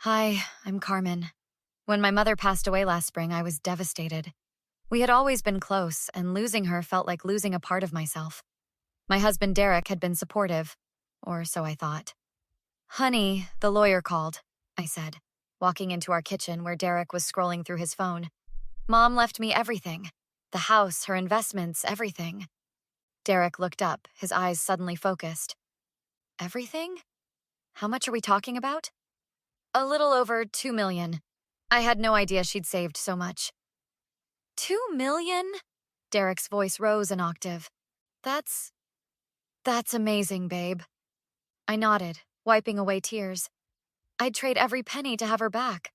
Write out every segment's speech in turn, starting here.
Hi, I'm Carmen. When my mother passed away last spring, I was devastated. We had always been close, and losing her felt like losing a part of myself. My husband Derek had been supportive, or so I thought. Honey, the lawyer called, I said, walking into our kitchen where Derek was scrolling through his phone. Mom left me everything. The house, her investments, everything. Derek looked up, his eyes suddenly focused. Everything? How much are we talking about? A little over 2 million. I had no idea she'd saved so much. 2 million? Derek's voice rose an octave. That's amazing, babe. I nodded, wiping away tears. I'd trade every penny to have her back.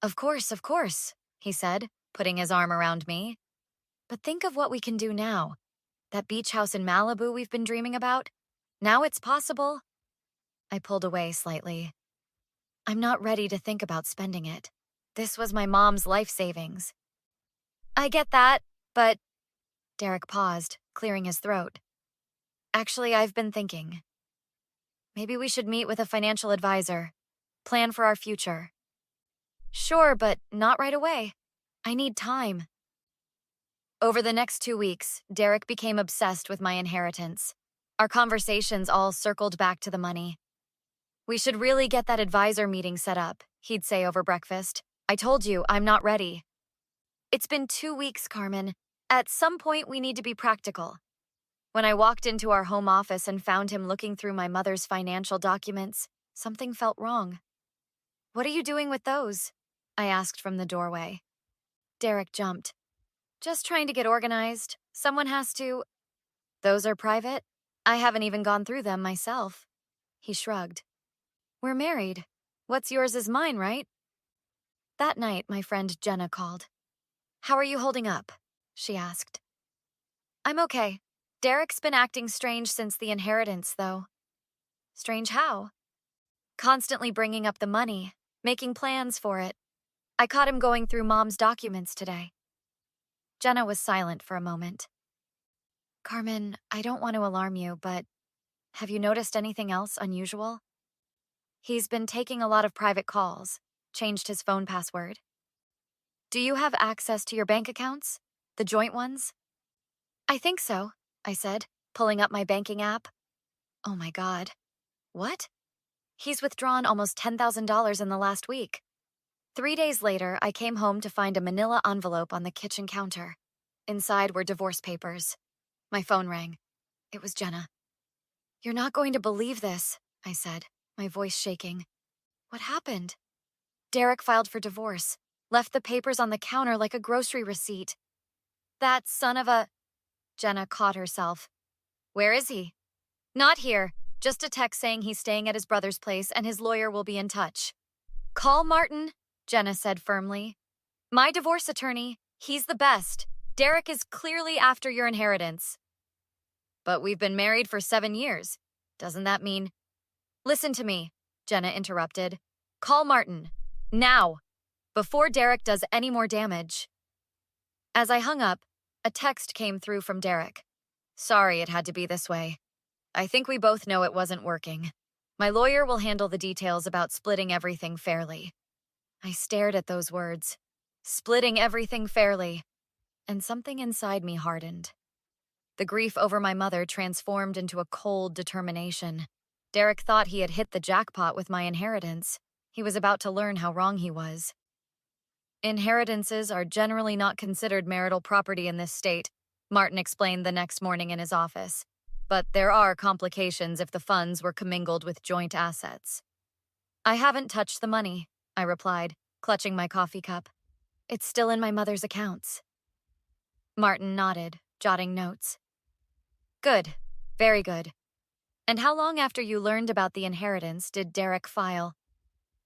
Of course, he said, putting his arm around me. But think of what we can do now. That beach house in Malibu we've been dreaming about. Now it's possible. I pulled away slightly. I'm not ready to think about spending it. This was my mom's life savings. I get that, but... Derek paused, clearing his throat. Actually, I've been thinking. Maybe we should meet with a financial advisor. Plan for our future. Sure, but not right away. I need time. Over the next 2 weeks, Derek became obsessed with my inheritance. Our conversations all circled back to the money. We should really get that advisor meeting set up, he'd say over breakfast. I told you, I'm not ready. It's been 2 weeks, Carmen. At some point, we need to be practical. When I walked into our home office and found him looking through my mother's financial documents, something felt wrong. What are you doing with those? I asked from the doorway. Derek jumped. Just trying to get organized. Someone has to... Those are private? I haven't even gone through them myself. He shrugged. We're married. What's yours is mine, right? That night, my friend Jenna called. How are you holding up? She asked. I'm okay. Derek's been acting strange since the inheritance, though. Strange how? Constantly bringing up the money, making plans for it. I caught him going through Mom's documents today. Jenna was silent for a moment. Carmen, I don't want to alarm you, but have you noticed anything else unusual? He's been taking a lot of private calls, changed his phone password. Do you have access to your bank accounts? The joint ones? I think so, I said, pulling up my banking app. Oh my God. What? He's withdrawn almost $10,000 in the last week. 3 days later, I came home to find a manila envelope on the kitchen counter. Inside were divorce papers. My phone rang. It was Jenna. You're not going to believe this, I said, my voice shaking. What happened? Derek filed for divorce, left the papers on the counter like a grocery receipt. That son of a... Jenna caught herself. Where is he? Not here. Just a text saying he's staying at his brother's place and his lawyer will be in touch. Call Martin, Jenna said firmly. My divorce attorney. He's the best. Derek is clearly after your inheritance. But we've been married for 7 years. Doesn't that mean... Listen to me, Jenna interrupted. Call Martin. Now. Before Derek does any more damage. As I hung up, a text came through from Derek. Sorry it had to be this way. I think we both know it wasn't working. My lawyer will handle the details about splitting everything fairly. I stared at those words. Splitting everything fairly. And something inside me hardened. The grief over my mother transformed into a cold determination. Derek thought he had hit the jackpot with my inheritance. He was about to learn how wrong he was. Inheritances are generally not considered marital property in this state, Martin explained the next morning in his office. But there are complications if the funds were commingled with joint assets. I haven't touched the money, I replied, clutching my coffee cup. It's still in my mother's accounts. Martin nodded, jotting notes. Good. Very good. And how long after you learned about the inheritance did Derek file?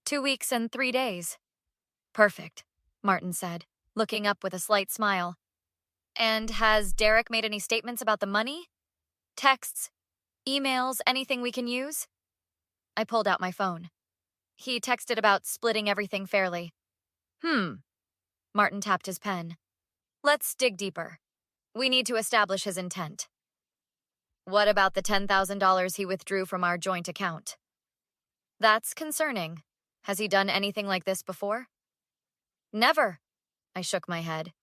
2 weeks and 3 days. Perfect, Martin said, looking up with a slight smile. And has Derek made any statements about the money? Texts, emails, anything we can use? I pulled out my phone. He texted about splitting everything fairly. Martin tapped his pen. Let's dig deeper. We need to establish his intent. What about the $10,000 he withdrew from our joint account? That's concerning. Has he done anything like this before? Never. I shook my head.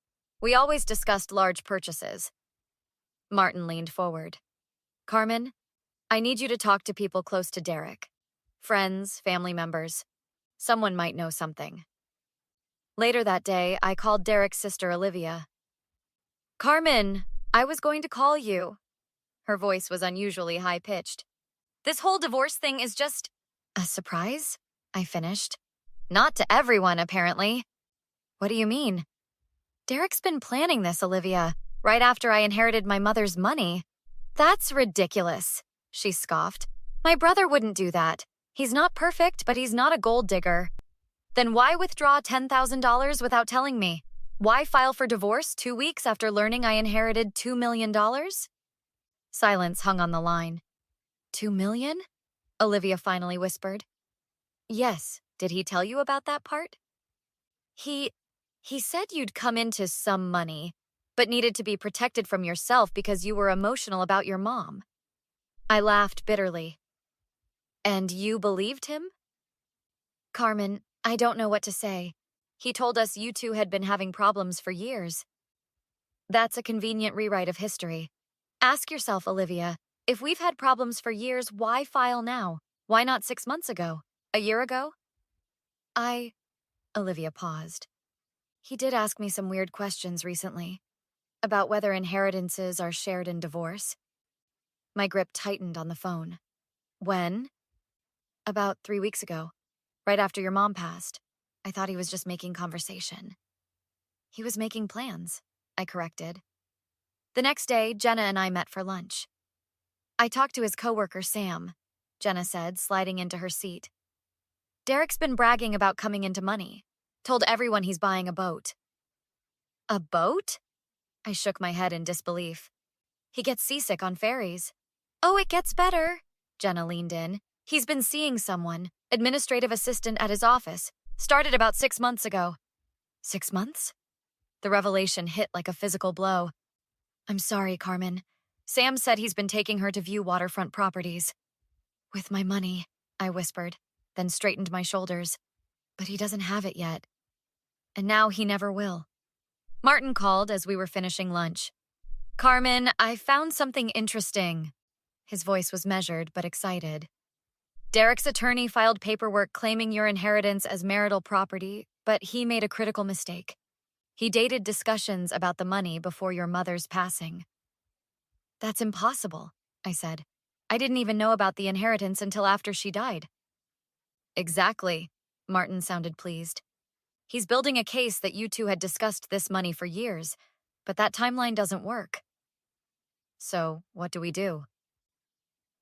We always discussed large purchases. Martin leaned forward. Carmen, I need you to talk to people close to Derek. Friends, family members. Someone might know something. Later that day, I called Derek's sister Olivia. Carmen, I was going to call you. Her voice was unusually high-pitched. This whole divorce thing is just a surprise, I finished. Not to everyone, apparently. What do you mean? Derek's been planning this, Olivia, right after I inherited my mother's money. That's ridiculous, she scoffed. My brother wouldn't do that. He's not perfect, but he's not a gold digger. Then why withdraw $10,000 without telling me? Why file for divorce 2 weeks after learning I inherited $2 million? Silence hung on the line. $2 million? Olivia finally whispered. Yes, did he tell you about that part? He said you'd come into some money, but needed to be protected from yourself because you were emotional about your mom. I laughed bitterly. And you believed him? Carmen, I don't know what to say. He told us you two had been having problems for years. That's a convenient rewrite of history. Ask yourself, Olivia, if we've had problems for years, why file now? Why not 6 months ago? A year ago? Olivia paused. He did ask me some weird questions recently, about whether inheritances are shared in divorce. My grip tightened on the phone. When? About 3 weeks ago, right after your mom passed. I thought he was just making conversation. He was making plans, I corrected. The next day, Jenna and I met for lunch. I talked to his coworker, Sam, Jenna said, sliding into her seat. Derek's been bragging about coming into money. Told everyone he's buying a boat. A boat? I shook my head in disbelief. He gets seasick on ferries. Oh, it gets better, Jenna leaned in. He's been seeing someone, administrative assistant at his office. Started about 6 months ago. 6 months? The revelation hit like a physical blow. I'm sorry, Carmen. Sam said he's been taking her to view waterfront properties. With my money, I whispered, then straightened my shoulders. But he doesn't have it yet. And now he never will. Martin called as we were finishing lunch. Carmen, I found something interesting. His voice was measured but excited. Derek's attorney filed paperwork claiming your inheritance as marital property, but he made a critical mistake. He dated discussions about the money before your mother's passing. That's impossible, I said. I didn't even know about the inheritance until after she died. Exactly, Martin sounded pleased. He's building a case that you two had discussed this money for years, but that timeline doesn't work. So, what do?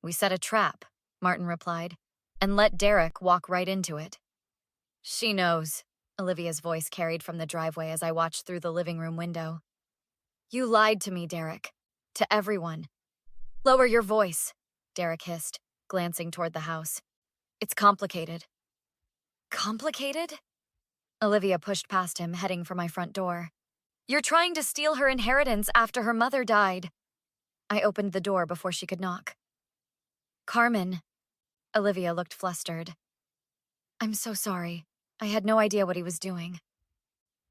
We set a trap, Martin replied, and let Derek walk right into it. She knows, Olivia's voice carried from the driveway as I watched through the living room window. You lied to me, Derek. To everyone. Lower your voice, Derek hissed, glancing toward the house. It's complicated. Complicated? Olivia pushed past him, heading for my front door. You're trying to steal her inheritance after her mother died. I opened the door before she could knock. Carmen. Olivia looked flustered. I'm so sorry. I had no idea what he was doing.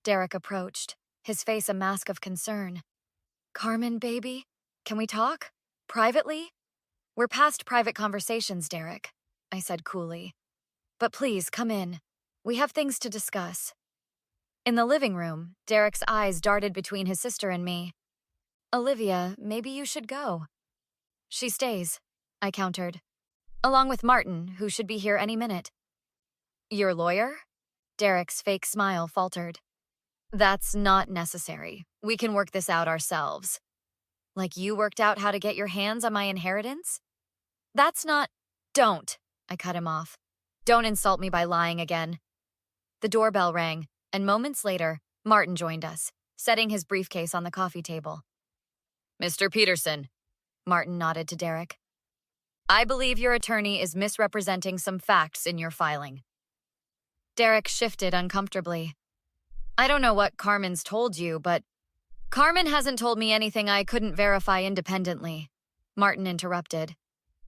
Derek approached, his face a mask of concern. Carmen, baby, can we talk? Privately? We're past private conversations, Derek, I said coolly. But please, come in. We have things to discuss. In the living room, Derek's eyes darted between his sister and me. Olivia, maybe you should go. She stays, I countered. Along with Martin, who should be here any minute. Your lawyer? Derek's fake smile faltered. That's not necessary. We can work this out ourselves. Like you worked out how to get your hands on my inheritance? That's not... Don't, I cut him off. Don't insult me by lying again. The doorbell rang, and moments later, Martin joined us, setting his briefcase on the coffee table. Mr. Peterson, Martin nodded to Derek. I believe your attorney is misrepresenting some facts in your filing. Derek shifted uncomfortably. I don't know what Carmen's told you, but Carmen hasn't told me anything I couldn't verify independently, Martin interrupted.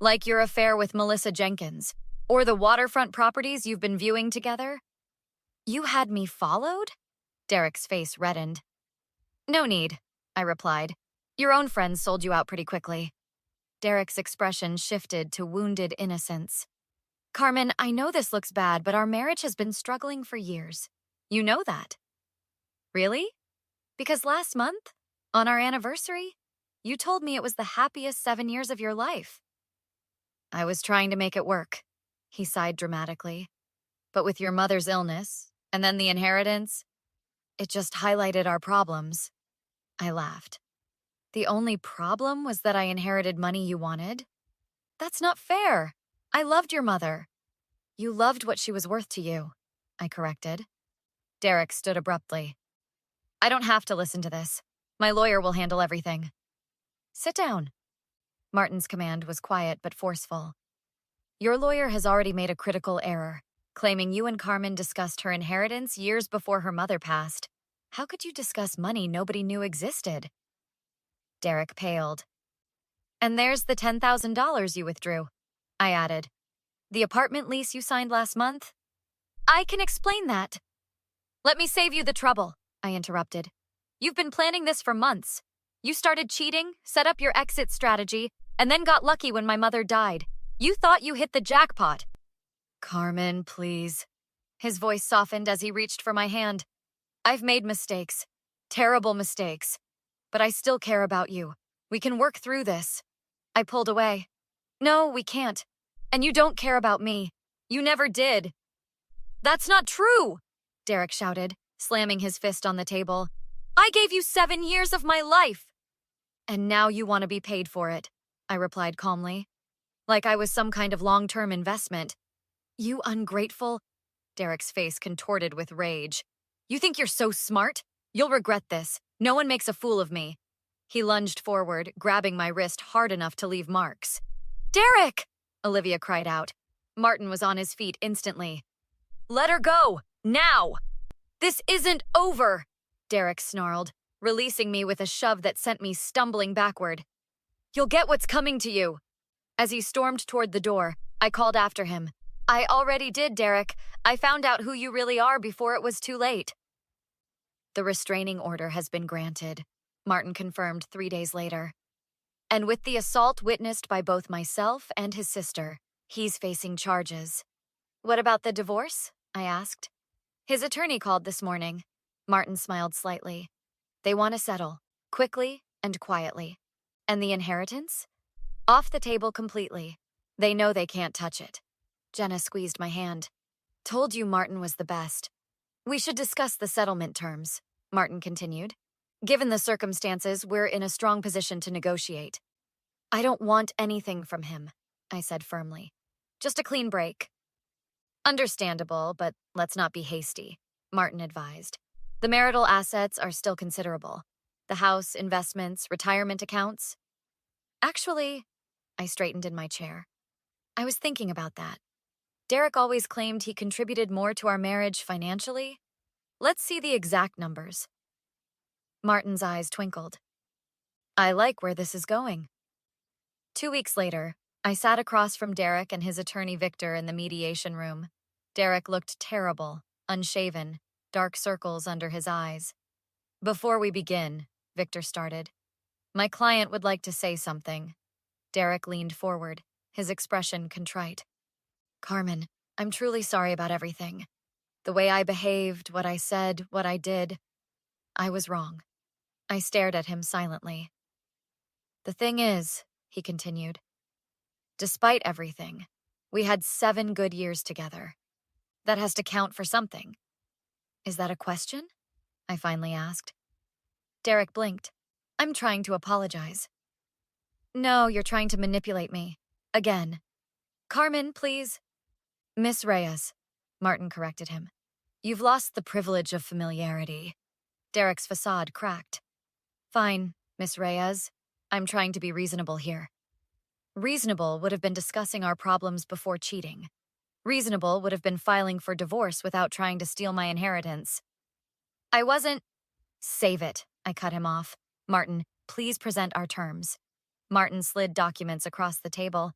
Like your affair with Melissa Jenkins. Or the waterfront properties you've been viewing together? You had me followed? Derek's face reddened. No need, I replied. Your own friends sold you out pretty quickly. Derek's expression shifted to wounded innocence. Carmen, I know this looks bad, but our marriage has been struggling for years. You know that. Really? Because last month, on our anniversary, you told me it was the happiest 7 years of your life. I was trying to make it work, he sighed dramatically. But with your mother's illness, and then the inheritance, it just highlighted our problems. I laughed. The only problem was that I inherited money you wanted? That's not fair. I loved your mother. You loved what she was worth to you, I corrected. Derek stood abruptly. I don't have to listen to this. My lawyer will handle everything. Sit down. Martin's command was quiet but forceful. Your lawyer has already made a critical error, claiming you and Carmen discussed her inheritance years before her mother passed. How could you discuss money nobody knew existed? Derek paled. And there's the $10,000 you withdrew, I added. The apartment lease you signed last month? I can explain that. Let me save you the trouble, I interrupted. You've been planning this for months. You started cheating, set up your exit strategy, and then got lucky when my mother died. You thought you hit the jackpot. Carmen, please. His voice softened as he reached for my hand. I've made mistakes. Terrible mistakes. But I still care about you. We can work through this. I pulled away. No, we can't. And you don't care about me. You never did. That's not true, Derek shouted, slamming his fist on the table. I gave you 7 years of my life. And now you want to be paid for it, I replied calmly. Like I was some kind of long-term investment. You ungrateful. Derek's face contorted with rage. You think you're so smart? You'll regret this. No one makes a fool of me. He lunged forward, grabbing my wrist hard enough to leave marks. Derek! Olivia cried out. Martin was on his feet instantly. Let her go! Now! This isn't over! Derek snarled, releasing me with a shove that sent me stumbling backward. You'll get what's coming to you. As he stormed toward the door, I called after him. I already did, Derek. I found out who you really are before it was too late. The restraining order has been granted, Martin confirmed 3 days later. And with the assault witnessed by both myself and his sister, he's facing charges. What about the divorce? I asked. His attorney called this morning. Martin smiled slightly. They want to settle, quickly and quietly. And the inheritance? Off the table completely. They know they can't touch it. Jenna squeezed my hand. Told you Martin was the best. We should discuss the settlement terms, Martin continued. Given the circumstances, we're in a strong position to negotiate. I don't want anything from him, I said firmly. Just a clean break. Understandable, but let's not be hasty, Martin advised. The marital assets are still considerable. The house, investments, retirement accounts. Actually, I straightened in my chair. I was thinking about that. Derek always claimed he contributed more to our marriage financially. Let's see the exact numbers. Martin's eyes twinkled. I like where this is going. 2 weeks later, I sat across from Derek and his attorney Victor in the mediation room. Derek looked terrible, unshaven, dark circles under his eyes. Before we begin, Victor started. My client would like to say something. Derek leaned forward, his expression contrite. Carmen, I'm truly sorry about everything. The way I behaved, what I said, what I did. I was wrong. I stared at him silently. The thing is, he continued, despite everything, we had 7 good years together. That has to count for something. Is that a question? I finally asked. Derek blinked. I'm trying to apologize. No, you're trying to manipulate me. Again. Carmen, please. Miss Reyes, Martin corrected him. You've lost the privilege of familiarity. Derek's facade cracked. Fine, Miss Reyes. I'm trying to be reasonable here. Reasonable would have been discussing our problems before cheating. Reasonable would have been filing for divorce without trying to steal my inheritance. I wasn't... Save it, I cut him off. Martin, please present our terms. Martin slid documents across the table.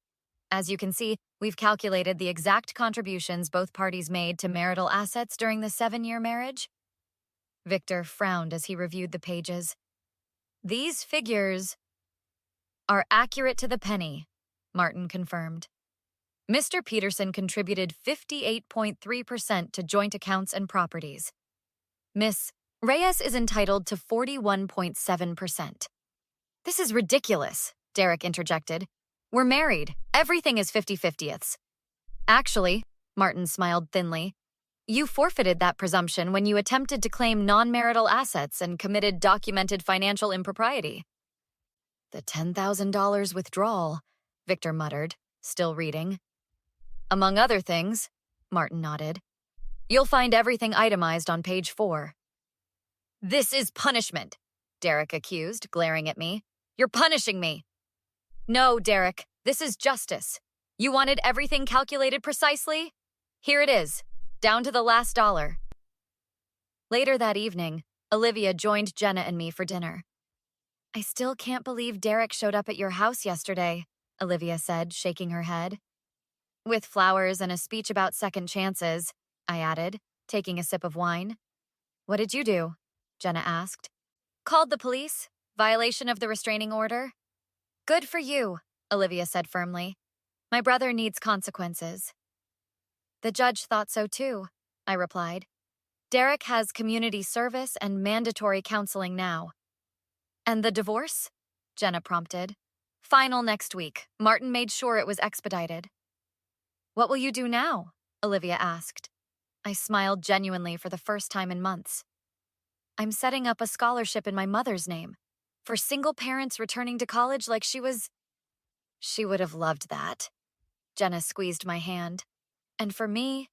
As you can see, We've calculated the exact contributions both parties made to marital assets during the 7-year marriage. Victor frowned as he reviewed the pages. These figures are accurate to the penny, Martin confirmed. Mr. Peterson contributed 58.3% to joint accounts and properties. Miss Reyes is entitled to 41.7%. This is ridiculous, Derek interjected. We're married. Everything is 50-50ths. Actually, Martin smiled thinly, you forfeited that presumption when you attempted to claim non-marital assets and committed documented financial impropriety. The $10,000 withdrawal, Victor muttered, still reading. Among other things, Martin nodded. You'll find everything itemized on page 4. This is punishment, Derek accused, glaring at me. You're punishing me. No, Derek, this is justice. You wanted everything calculated precisely? Here it is, down to the last dollar. Later that evening, Olivia joined Jenna and me for dinner. I still can't believe Derek showed up at your house yesterday, Olivia said, shaking her head. With flowers and a speech about second chances, I added, taking a sip of wine. What did you do? Jenna asked. Called the police. Violation of the restraining order. Good for you, Olivia said firmly. My brother needs consequences. The judge thought so too, I replied. Derek has community service and mandatory counseling now. And the divorce? Jenna prompted. Final next week. Martin made sure it was expedited. What will you do now? Olivia asked. I smiled genuinely for the first time in months. I'm setting up a scholarship in my mother's name for single parents returning to college like she was. She would have loved that. Jenna squeezed my hand. And for me,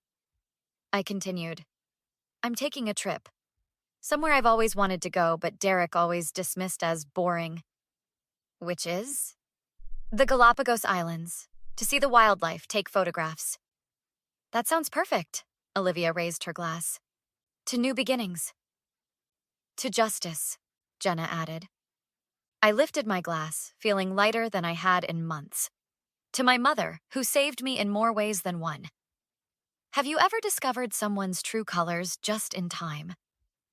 I continued. I'm taking a trip. Somewhere I've always wanted to go, but Derek always dismissed as boring. Which is? The Galapagos Islands. To see the wildlife, take photographs. That sounds perfect, Olivia raised her glass. To new beginnings. To justice, Jenna added. I lifted my glass, feeling lighter than I had in months. To my mother, who saved me in more ways than one. Have you ever discovered someone's true colors just in time?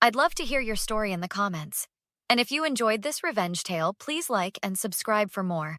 I'd love to hear your story in the comments. And if you enjoyed this revenge tale, please like and subscribe for more.